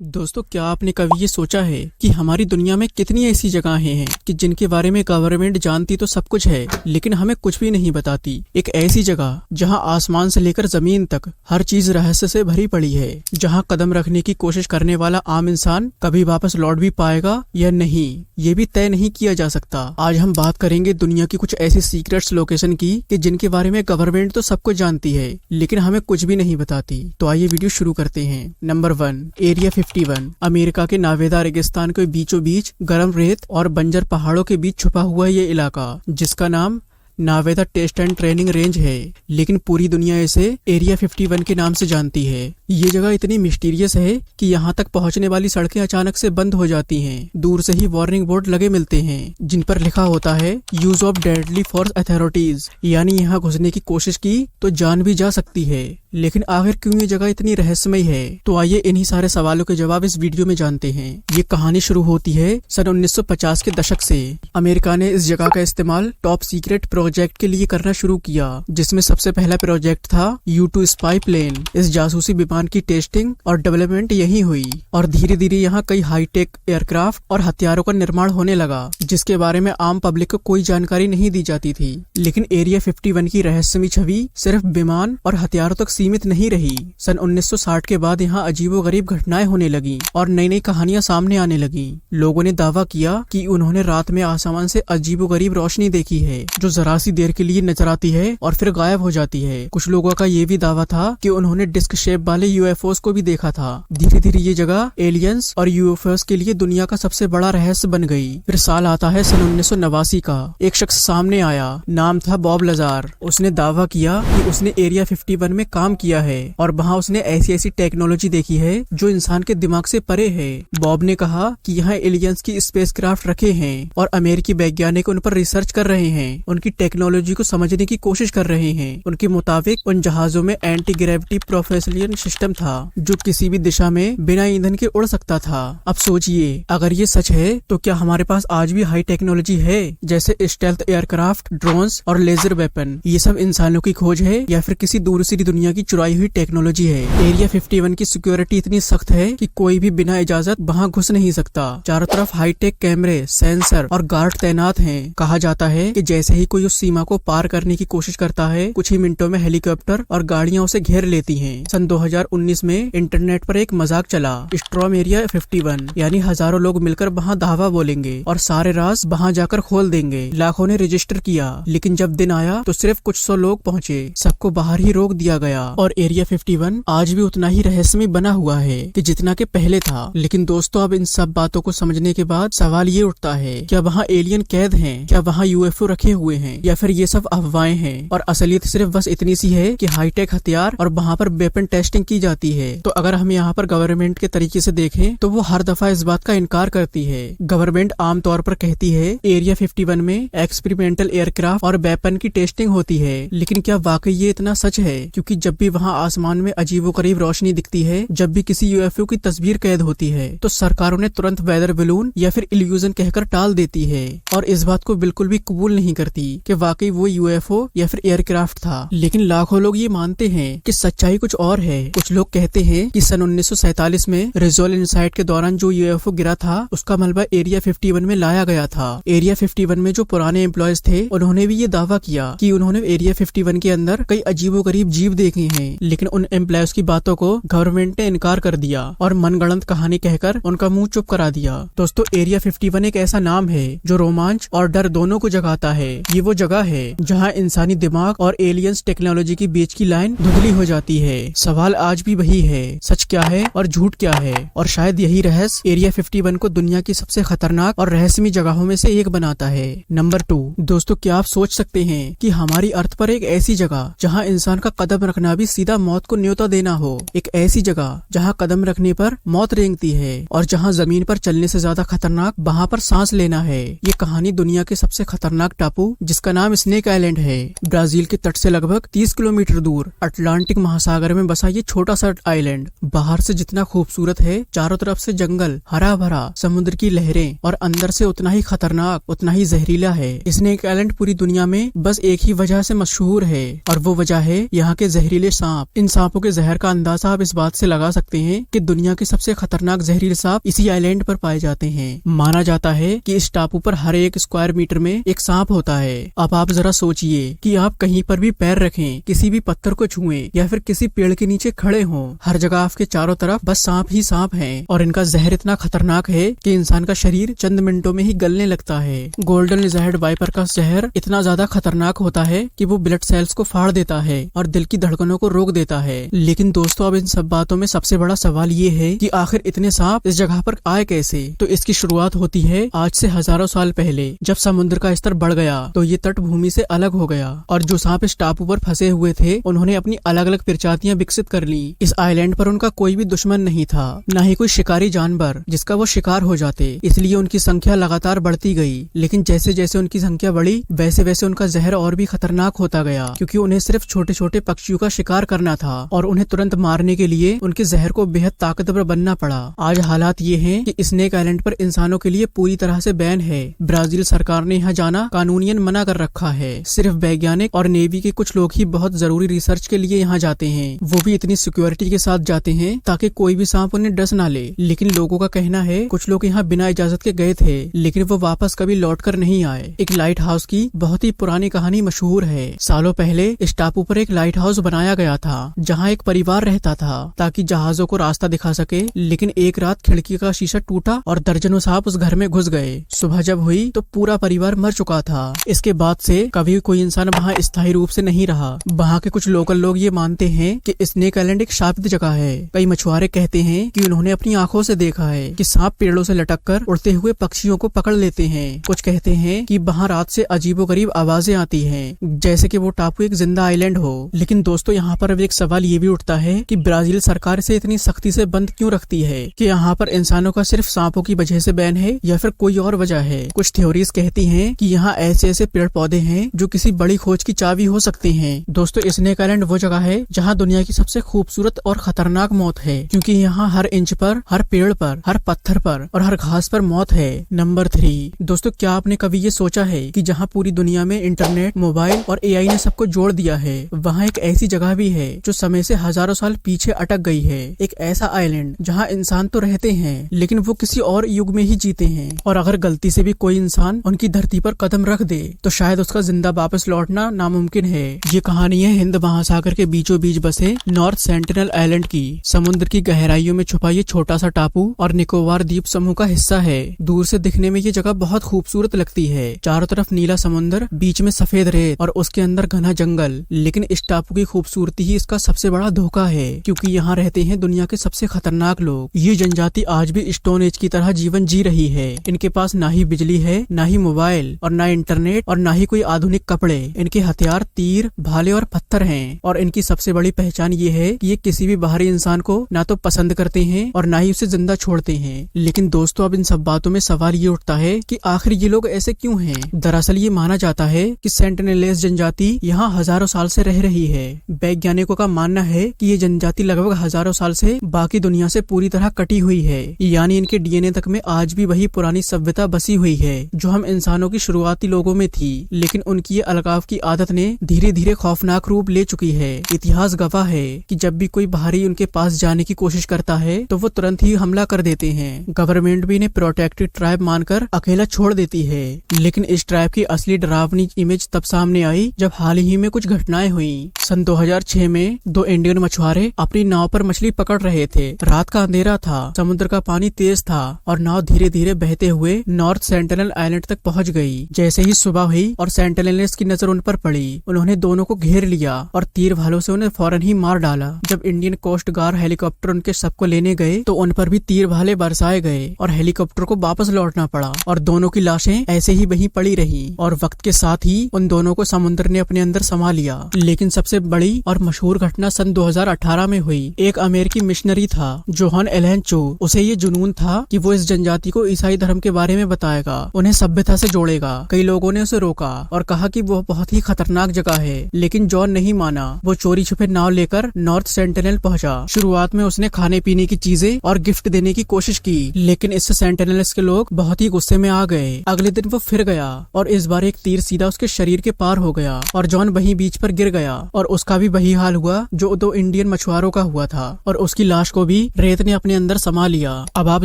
दोस्तों, क्या आपने कभी ये सोचा है कि हमारी दुनिया में कितनी ऐसी जगहें हैं कि जिनके बारे में गवर्नमेंट जानती तो सब कुछ है, लेकिन हमें कुछ भी नहीं बताती। एक ऐसी जगह जहां आसमान से लेकर जमीन तक हर चीज रहस्य से भरी पड़ी है, जहां कदम रखने की कोशिश करने वाला आम इंसान कभी वापस लौट भी पाएगा या नहीं, ये भी तय नहीं किया जा सकता। आज हम बात करेंगे दुनिया की कुछ ऐसी सीक्रेट्स लोकेशन की कि जिनके बारे में गवर्नमेंट तो सब कुछ जानती है, लेकिन हमें कुछ भी नहीं बताती। तो आइए वीडियो शुरू करते हैं। Number 1, area 51। अमेरिका के नावेदा रेगिस्तान के बीचों बीच गर्म रेत और बंजर पहाड़ों के बीच छुपा हुआ ये इलाका, जिसका नाम नावेदा टेस्ट एंड ट्रेनिंग रेंज है, लेकिन पूरी दुनिया इसे एरिया 51 के नाम से जानती है। ये जगह इतनी मिस्टीरियस है कि यहाँ तक पहुँचने वाली सड़कें अचानक से बंद हो जाती हैं। दूर से ही वार्निंग बोर्ड लगे मिलते हैं, जिन पर लिखा होता है use of deadly force authorities, यानी यहाँ घुसने की कोशिश की तो जान भी जा सकती है। लेकिन आखिर क्यों ये जगह इतनी रहस्यमय है? तो आइए इन्हीं सारे सवालों के जवाब इस वीडियो में जानते हैं। ये कहानी शुरू होती है सन 1950 के दशक से। अमेरिका ने इस जगह का इस्तेमाल टॉप सीक्रेट प्रोजेक्ट के लिए करना शुरू किया, जिसमें सबसे पहला प्रोजेक्ट था U-2 स्पाई प्लेन। इस जासूसी विमान की टेस्टिंग और डेवलपमेंट यही हुई, और धीरे धीरे यहाँ कई हाईटेक एयरक्राफ्ट और हथियारों का निर्माण होने लगा, जिसके बारे में आम पब्लिक को कोई जानकारी नहीं दी जाती थी। लेकिन एरिया 51 की रहस्यमयी छवि सिर्फ विमान और हथियारों तक सीमित नहीं रही। सन 1960 के बाद यहाँ अजीबोगरीब घटनाएं होने लगी और नई नई कहानियां सामने आने लगी। लोगों ने दावा किया कि उन्होंने रात में आसमान से अजीबोगरीब रोशनी देखी है, जो जरा सी देर के लिए नजर आती है और फिर गायब हो जाती है। कुछ लोगों का ये भी दावा था कि उन्होंने डिस्क शेप वाले UFOs को भी देखा था। धीरे धीरे ये जगह एलियंस और UFOs के लिए दुनिया का सबसे बड़ा रहस्य बन गई। फिर साल आता है सन 1989 का। एक शख्स सामने आया, नाम था बॉब लजार। उसने दावा किया कि उसने एरिया 51 में काम किया है और वहाँ उसने ऐसी ऐसी टेक्नोलॉजी देखी है जो इंसान के दिमाग से परे है। बॉब ने कहा कि यहाँ एलियंस की स्पेसक्राफ्ट रखे हैं और अमेरिकी वैज्ञानिक उन पर रिसर्च कर रहे हैं, उनकी टेक्नोलॉजी को समझने की कोशिश कर रहे हैं। उनके मुताबिक उन जहाजों में एंटी ग्रेविटी प्रोपेल्शन सिस्टम था, जो किसी भी दिशा में बिना ईंधन के उड़ सकता था। अब सोचिए, अगर ये सच है तो क्या हमारे पास आज भी हाई टेक्नोलॉजी है, जैसे स्टेल्थ एयरक्राफ्ट, ड्रोन्स और लेजर वेपन? ये सब इंसानों की खोज है या फिर किसी दूसरी दुनिया की चुराई हुई टेक्नोलॉजी है? एरिया 51 की सिक्योरिटी इतनी सख्त है कि कोई भी बिना इजाजत वहाँ घुस नहीं सकता। चारों तरफ हाईटेक कैमरे, सेंसर और गार्ड तैनात हैं। कहा जाता है कि जैसे ही कोई उस सीमा को पार करने की कोशिश करता है, कुछ ही मिनटों में हेलीकॉप्टर और गाड़ियां उसे घेर लेती हैं। सन 2019 में इंटरनेट पर एक मजाक चला, स्ट्रॉम एरिया 51, यानी हजारों लोग मिलकर वहाँ धावा बोलेंगे और सारे राज वहाँ जाकर खोल देंगे। लाखों ने रजिस्टर किया, लेकिन जब दिन आया तो सिर्फ कुछ 100 लोग पहुँचे। सबको बाहर ही रोक दिया गया और एरिया 51 आज भी उतना ही रहस्यमय बना हुआ है कि जितना के पहले था। लेकिन दोस्तों, अब इन सब बातों को समझने के बाद सवाल ये उठता है, क्या वहाँ एलियन कैद हैं? क्या वहाँ UFO रखे हुए हैं, या फिर ये सब अफवाहें हैं और असलियत सिर्फ बस इतनी सी है कि हाईटेक हथियार और वहाँ पर वेपन टेस्टिंग की जाती है? तो अगर हम यहाँ पर गवर्नमेंट के तरीके से देखें तो वो हर दफा इस बात का इनकार करती है। गवर्नमेंट आमतौर पर कहती है एरिया 51 में एक्सपेरिमेंटल एयरक्राफ्ट और वेपन की टेस्टिंग होती है, लेकिन क्या वाकई ये इतना सच है? क्योंकि जब भी वहाँ आसमान में अजीबोगरीब रोशनी दिखती है, जब भी किसी UFO की तस्वीर कैद होती है, तो सरकारों ने तुरंत वेदर बलून या फिर इल्यूजन कहकर टाल देती है और इस बात को बिल्कुल भी कबूल नहीं करती कि वाकई वो UFO या फिर एयरक्राफ्ट था। लेकिन लाखों लोग ये मानते हैं कि सच्चाई कुछ और है। कुछ लोग कहते हैं कि सन 1947 में रिजोल इनसाइट के दौरान जो UFO गिरा था, उसका मलबा एरिया 51 में लाया गया था। एरिया 51 में जो पुराने एम्प्लॉयज थे, उन्होंने भी ये दावा किया कि उन्होंने एरिया 51 के अंदर कई अजीबोगरीब जीव देखे हैं, लेकिन उन एम्प्लॉयज की बातों को गवर्नमेंट ने इनकार कर दिया और मनगढ़ंत कहानी कहकर उनका मुंह चुप करा दिया। दोस्तों, एरिया 51 एक ऐसा नाम है जो रोमांच और डर दोनों को जगाता है। ये वो जगह है जहाँ इंसानी दिमाग और एलियंस टेक्नोलॉजी की बीच की लाइन धुंधली हो जाती है। सवाल आज भी वही है, सच क्या है और झूठ क्या है? और शायद यही रहस्य एरिया 51 को दुनिया की सबसे खतरनाक और रहस्यमयी जगहों में से एक बनाता है। नंबर 2, दोस्तों, क्या आप सोच सकते हैं कि हमारी अर्थ पर एक ऐसी जगह जहाँ इंसान का कदम रखना भी सीधा मौत को न्योता देना हो? एक ऐसी जगह जहाँ कदम रखने पर मौत रेंगती है और जहाँ जमीन पर चलने से ज्यादा खतरनाक वहाँ पर सांस लेना है। ये कहानी दुनिया के सबसे खतरनाक टापू, जिसका जिसका नाम स्नेक आइलैंड है। ब्राजील के तट से लगभग 30 किलोमीटर दूर अटलांटिक महासागर में बसा ये छोटा सा आइलैंड बाहर से जितना खूबसूरत है, चारों तरफ से जंगल, हरा भरा, समुद्र की लहरें और अंदर से उतना ही खतरनाक, उतना ही जहरीला है। स्नेक आइलैंड पूरी दुनिया में बस एक ही वजह से मशहूर है और वो वजह है यहाँ के जहरीले सांप। इन सांपों के जहर का अंदाजा आप इस बात से लगा सकते हैं कि दुनिया के सबसे खतरनाक जहरीले सांप इसी आइलैंड पर पाए जाते हैं। माना जाता है कि इस टापू पर हर एक स्क्वायर मीटर में एक सांप होता है। अब आप जरा सोचिए कि आप कहीं पर भी पैर रखें, किसी भी पत्थर को छुएं या फिर किसी पेड़ के नीचे खड़े हों, हर जगह आपके चारों तरफ बस सांप ही सांप हैं और इनका जहर इतना खतरनाक है कि इंसान का शरीर चंद मिनटों में ही गलने लगता है। गोल्डन लिजर्ड वाइपर का जहर इतना ज्यादा खतरनाक होता है कि वो ब्लड सेल्स को फाड़ देता है और दिल की धड़कनों को रोक देता है। लेकिन दोस्तों, अब इन सब बातों में सबसे बड़ा सवाल ये है कि आखिर इतने सांप इस जगह पर आए कैसे? तो इसकी शुरुआत होती है आज से हजारों साल पहले, जब समुद्र का स्तर बढ़ गया तो ये तट भूमि से अलग हो गया और जो सांप इस टापू पर फंसे हुए थे उन्होंने अपनी अलग अलग प्रजातियां विकसित कर ली। इस आइलैंड पर उनका कोई भी दुश्मन नहीं था, न ही कोई शिकारी जानवर जिसका वो शिकार हो जाते, इसलिए उनकी संख्या लगातार बढ़ती गई। लेकिन जैसे जैसे उनकी संख्या बढ़ी वैसे वैसे उनका जहर और भी खतरनाक होता गया, क्योंकि उन्हें सिर्फ छोटे छोटे पक्षियों का शिकार करना था और उन्हें तुरंत मारने के लिए उनके जहर को बेहद ताकतवर बनना पड़ा। आज हालात ये हैं कि स्नेक आइलैंड पर इंसानों के लिए पूरी तरह से बैन है। ब्राजील सरकार ने यहाँ जाना कानूनियन मना कर रखा है। सिर्फ वैज्ञानिक और नेवी के कुछ लोग ही बहुत जरूरी रिसर्च के लिए यहाँ जाते हैं, वो भी इतनी सिक्योरिटी के साथ जाते हैं ताकि कोई भी सांप उन्हें डस ना ले। लेकिन लोगों का कहना है कुछ लोग यहाँ बिना इजाजत के गए थे लेकिन वो वापस कभी लौट कर नहीं आए। एक लाइट हाउस की बहुत ही पुरानी कहानी मशहूर है। सालों पहले इस टापू पर एक लाइट हाउस बनाया गया था जहाँ एक परिवार रहता था ताकि जहाजों को रास्ता दिखा सके। लेकिन एक रात खिड़की का शीशा टूटा और दर्जनों सांप उस घर में घुस गए। सुबह जब हुई तो पूरा परिवार मर चुका था। इसके बाद से कभी कोई इंसान वहाँ स्थायी रूप से नहीं रहा। वहाँ के कुछ लोकल लोग ये मानते हैं कि स्नेक आइलैंड एक शापित जगह है। कई मछुआरे कहते हैं कि उन्होंने अपनी आंखों से देखा है कि सांप पेड़ों से लटककर उड़ते हुए पक्षियों को पकड़ लेते हैं। कुछ कहते हैं कि वहाँ रात से अजीबोगरीब आवाजें आती हैं, जैसे कि वो टापू एक जिंदा आइलैंड हो। लेकिन दोस्तों, यहाँ पर अब एक सवाल ये भी उठता है कि ब्राजील सरकार से इतनी सख्ती से बंद क्यों रखती है? कि यहाँ पर इंसानों का सिर्फ सांपों की वजह से बैन है या फिर कोई और वजह है? कुछ थ्योरीज कहती हैं कि यहाँ ऐसे ऐसे पेड़ पौधे हैं जो किसी बड़ी खोज की चाबी हो सकते हैं। दोस्तों, स्नेक आइलैंड वो जगह है जहाँ दुनिया की सबसे खूबसूरत और खतरनाक मौत है, क्योंकि यहाँ हर इंच पर, हर पेड़ पर, हर पत्थर पर और हर घास पर मौत है। नंबर 3, दोस्तों, क्या आपने कभी ये सोचा है कि जहाँ पूरी दुनिया में इंटरनेट, मोबाइल और एआई ने सबको जोड़ दिया है, वहाँ एक ऐसी जगह भी है जो समय से हजारों साल पीछे अटक गई है। एक ऐसा आइलैंड जहाँ इंसान तो रहते हैं लेकिन वो किसी और युग में ही जीते हैं और अगर गलती से भी कोई इंसान उनकी धरती पर कदम रख दे तो शायद उसका जिंदा वापस लौटना नामुमकिन है। ये कहानी है हिंद महासागर के बीचों बीच बसे नॉर्थ सेंटिनल आइलैंड की। समुद्र की गहराइयों में छुपा ये छोटा सा टापू और निकोबार द्वीप समूह का हिस्सा है। दूर से दिखने में ये जगह बहुत खूबसूरत लगती है। चारों तरफ नीला समुद्र, बीच में सफेद रेत और उसके अंदर घना जंगल। लेकिन इस टापू की खूबसूरती ही इसका सबसे बड़ा धोखा है, क्योंकि यहाँ रहते हैं दुनिया के सबसे खतरनाक लोग। ये जनजाति आज भी स्टोन एज की तरह जीवन जी रही है। इनके पास ना ही बिजली है, ना ही मोबाइल और ना इंटरनेट और ना ही कोई आधुनिक कपड़े। इनके हथियार तीर, भाले और पत्थर हैं और इनकी सबसे बड़ी पहचान ये है कि ये किसी भी बाहरी इंसान को ना तो पसंद करते हैं और ना ही उसे जिंदा छोड़ते हैं। लेकिन दोस्तों, अब इन सब बातों में सवाल ये उठता है कि आखिर ये लोग ऐसे क्यों हैं? दरअसल ये माना जाता है कि सेंटिनेलेस जनजाति यहाँ हजारों साल से रह रही है। वैज्ञानिकों का मानना है कि ये जनजाति लगभग हजारों साल से बाकी दुनिया से पूरी तरह कटी हुई है, यानी इनके डीएनए तक में आज भी वही पुरानी सभ्यता बसी हुई है जो हम इंसानों की शुरुआती लोगों में थी। लेकिन उनकी ये अलगाव की आदत ने धीरे धीरे खौफनाक रूप ले चुकी है। इतिहास गवाह है कि जब भी कोई बाहरी उनके पास जाने की कोशिश करता है तो वो तुरंत ही हमला कर देते हैं। गवर्नमेंट भी इन्हें प्रोटेक्टेड ट्राइब मानकर अकेला छोड़ देती है। लेकिन इस ट्राइब की असली डरावनी इमेज तब सामने आई जब हाल ही में कुछ घटनाएं हुई। सन 2006 में 2 इंडियन मछुआरे अपनी नाव पर मछली पकड़ रहे थे। रात का अंधेरा था, समुद्र का पानी तेज था और नाव धीरे धीरे बहते हुए नॉर्थ सेंटिनल आइलैंड तक पहुंच गई। जैसे ही सुबह हुई और सेंटिनेल्स की नजर उन पर पड़ी, उन्होंने दोनों को घेर लिया और तीर भालों से उन्हें फौरन ही मार डाला। जब इंडियन कोस्ट गार्ड हेलीकॉप्टर उनके शव को लेने गए तो उन पर भी तीर भाले बरसाए गए और हेलीकॉप्टर को वापस लौटना पड़ा और दोनों की लाशें ऐसे ही वहीं पड़ी रही और वक्त के साथ ही उन दोनों को समुद्र ने अपने अंदर समा लिया। लेकिन सबसे बड़ी और मशहूर घटना सन 2018 में हुई। एक अमेरिकी मिशनरी था, जोहन एलन चो। उसे ये जुनून था कि वो इस जनजाति को ईसाई धर्म के बारे में बताएगा, उन्हें सभ्यता से जोड़ेगा। कई लोगों ने उसे रोका रोका और कहा कि वो बहुत ही खतरनाक जगह है, लेकिन जॉन नहीं माना। वो चोरी छुपे नाव लेकर नॉर्थ सेंटिनल पहुंचा। शुरुआत में उसने खाने पीने की चीजें और गिफ्ट देने की कोशिश की, लेकिन इससे सेंटिनल्स के लोग बहुत ही गुस्से में आ गए। अगले दिन वो फिर गया और इस बार एक तीर सीधा उसके शरीर के पार हो गया और जॉन वहीं बीच पर गिर गया और उसका भी वही हाल हुआ जो 2 इंडियन मछुआरों का हुआ था और उसकी लाश को भी रेत ने अपने अंदर समा लिया। अब आप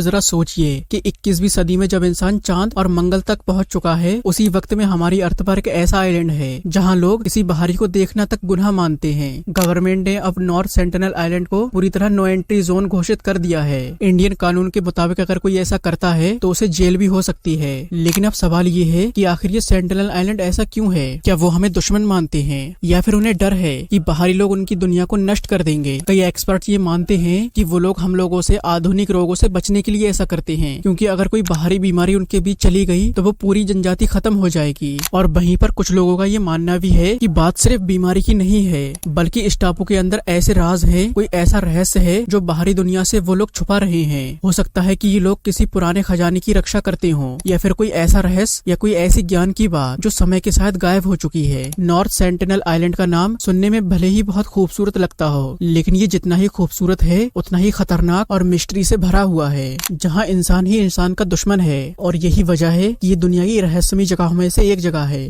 जरा सोचिए कि 21वीं सदी में जब इंसान चांद और मंगल तक पहुंच चुका है, उसी वक्त में हमारी अर्थ पर एक ऐसा आइलैंड है जहां लोग किसी बाहरी को देखना तक गुनाह मानते हैं। गवर्नमेंट ने अब नॉर्थ सेंटिनल आइलैंड को पूरी तरह नो एंट्री जोन घोषित कर दिया है। इंडियन कानून के मुताबिक अगर कोई ऐसा करता है तो उसे जेल भी हो सकती है। लेकिन अब सवाल ये है कि आखिर ये सेंटिनल आइलैंड ऐसा क्यों है? क्या वो हमें दुश्मन मानते हैं या फिर उन्हें डर है कि बाहरी लोग उनकी दुनिया को नष्ट कर देंगे? कई एक्सपर्ट ये मानते हैं कि वो लोग हम लोगों से आधुनिक रोगों से बचने के लिए ऐसा करते हैं, क्योंकि अगर कोई बाहरी बीमारी उनके बीच चली गई तो वो पूरी जनजाति खत्म हो जाएगी। और वहीं पर कुछ लोगों का ये मानना भी है कि बात सिर्फ बीमारी की नहीं है, बल्कि इस टापू के अंदर ऐसे राज है, कोई ऐसा रहस्य है जो बाहरी दुनिया से वो लोग छुपा रहे हैं। हो सकता है कि ये लोग किसी पुराने खजाने की रक्षा करते हों या फिर कोई ऐसा रहस्य या कोई ऐसी ज्ञान की बात जो समय के साथ गायब हो चुकी है। नॉर्थ सेंटिनल आइलैंड का नाम सुनने में भले ही बहुत खूबसूरत लगता हो, लेकिन ये जितना ही खूबसूरत है उतना ही खतरनाक और मिस्ट्री से भरा हुआ है, जहाँ इंसान ही इंसान का दुश्मन है। और यही वजह है कि ये दुनिया की रहस्यमयी जगहों में से एक जगह है।